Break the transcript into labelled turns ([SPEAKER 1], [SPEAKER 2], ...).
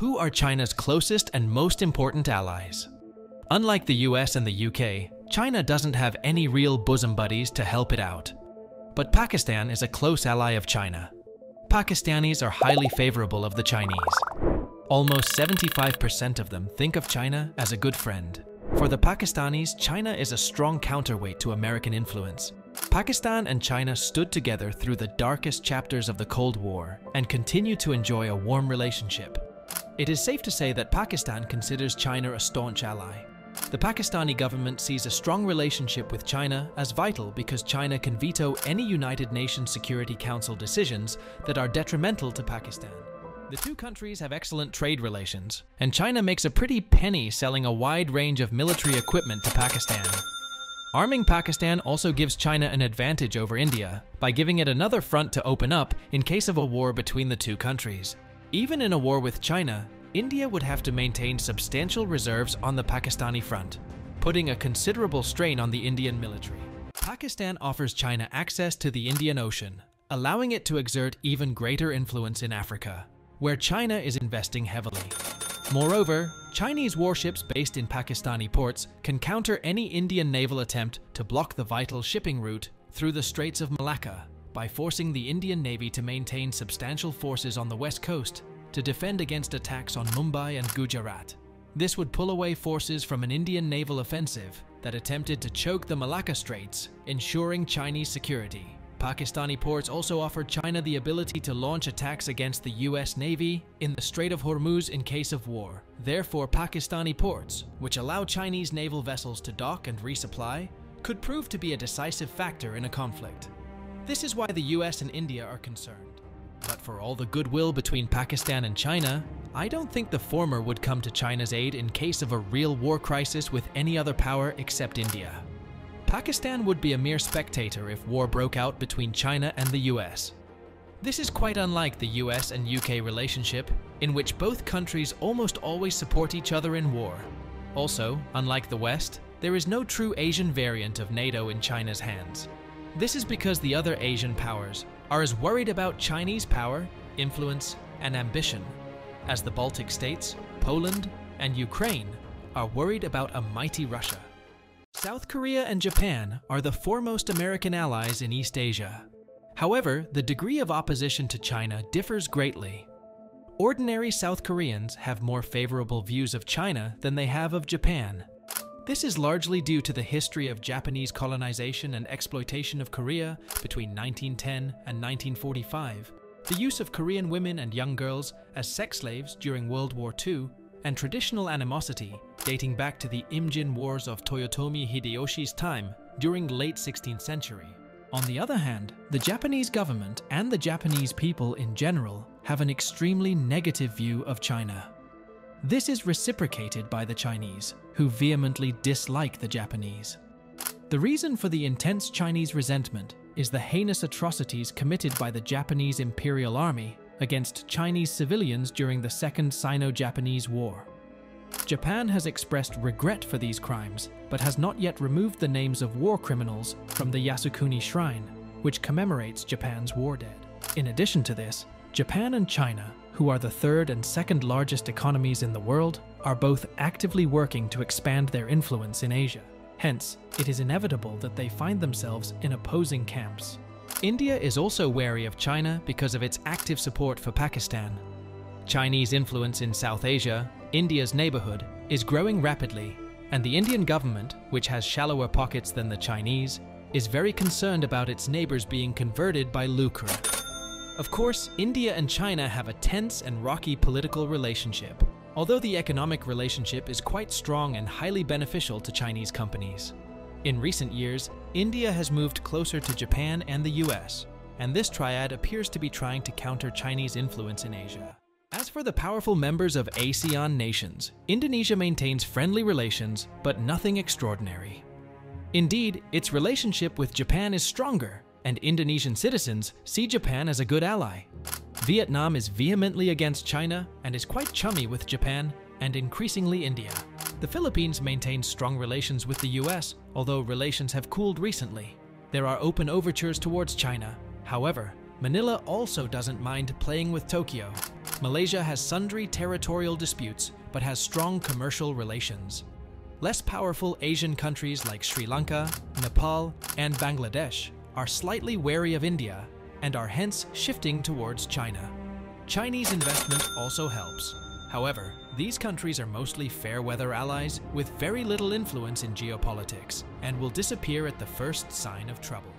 [SPEAKER 1] Who are China's closest and most important allies? Unlike the US and the UK, China doesn't have any real bosom buddies to help it out. But Pakistan is a close ally of China. Pakistanis are highly favorable of the Chinese. Almost 75% of them think of China as a good friend. For the Pakistanis, China is a strong counterweight to American influence. Pakistan and China stood together through the darkest chapters of the Cold War and continue to enjoy a warm relationship. It is safe to say that Pakistan considers China a staunch ally. The Pakistani government sees a strong relationship with China as vital because China can veto any United Nations Security Council decisions that are detrimental to Pakistan. The two countries have excellent trade relations, and China makes a pretty penny selling a wide range of military equipment to Pakistan. Arming Pakistan also gives China an advantage over India by giving it another front to open up in case of a war between the two countries. Even in a war with China, India would have to maintain substantial reserves on the Pakistani front, putting a considerable strain on the Indian military. Pakistan offers China access to the Indian Ocean, allowing it to exert even greater influence in Africa, where China is investing heavily. Moreover, Chinese warships based in Pakistani ports can counter any Indian naval attempt to block the vital shipping route through the Straits of Malacca by forcing the Indian Navy to maintain substantial forces on the west coast to defend against attacks on Mumbai and Gujarat. This would pull away forces from an Indian naval offensive that attempted to choke the Malacca Straits, ensuring Chinese security. Pakistani ports also offered China the ability to launch attacks against the US Navy in the Strait of Hormuz in case of war. Therefore, Pakistani ports, which allow Chinese naval vessels to dock and resupply, could prove to be a decisive factor in a conflict. This is why the US and India are concerned. But for all the goodwill between Pakistan and China, I don't think the former would come to China's aid in case of a real war crisis with any other power except India. Pakistan would be a mere spectator if war broke out between China and the US. This is quite unlike the US and UK relationship, in which both countries almost always support each other in war. Also, unlike the West, there is no true Asian variant of NATO in China's hands. This is because the other Asian powers are as worried about Chinese power, influence, and ambition, as the Baltic states, Poland, and Ukraine are worried about a mighty Russia. South Korea and Japan are the foremost American allies in East Asia. However, the degree of opposition to China differs greatly. Ordinary South Koreans have more favorable views of China than they have of Japan. This is largely due to the history of Japanese colonization and exploitation of Korea between 1910 and 1945, the use of Korean women and young girls as sex slaves during World War II, and traditional animosity dating back to the Imjin Wars of Toyotomi Hideyoshi's time during the late 16th century. On the other hand, the Japanese government and the Japanese people in general have an extremely negative view of China. This is reciprocated by the Chinese, who vehemently dislike the Japanese. The reason for the intense Chinese resentment is the heinous atrocities committed by the Japanese Imperial Army against Chinese civilians during the Second Sino-Japanese War. Japan has expressed regret for these crimes, but has not yet removed the names of war criminals from the Yasukuni Shrine, which commemorates Japan's war dead. In addition to this, Japan and China, who are the third and second largest economies in the world, are both actively working to expand their influence in Asia. Hence, it is inevitable that they find themselves in opposing camps. India is also wary of China because of its active support for Pakistan. Chinese influence in South Asia, India's neighborhood, is growing rapidly, and the Indian government, which has shallower pockets than the Chinese, is very concerned about its neighbors being converted by lucre. Of course, India and China have a tense and rocky political relationship, although the economic relationship is quite strong and highly beneficial to Chinese companies. In recent years, India has moved closer to Japan and the US, and this triad appears to be trying to counter Chinese influence in Asia. As for the powerful members of ASEAN nations, Indonesia maintains friendly relations, but nothing extraordinary. Indeed, its relationship with Japan is stronger, and Indonesian citizens see Japan as a good ally. Vietnam is vehemently against China and is quite chummy with Japan and increasingly India. The Philippines maintains strong relations with the US, although relations have cooled recently. There are open overtures towards China. However, Manila also doesn't mind playing with Tokyo. Malaysia has sundry territorial disputes but has strong commercial relations. Less powerful Asian countries like Sri Lanka, Nepal, and Bangladesh are slightly wary of India and are hence shifting towards China. Chinese investment also helps. However, these countries are mostly fair-weather allies with very little influence in geopolitics and will disappear at the first sign of trouble.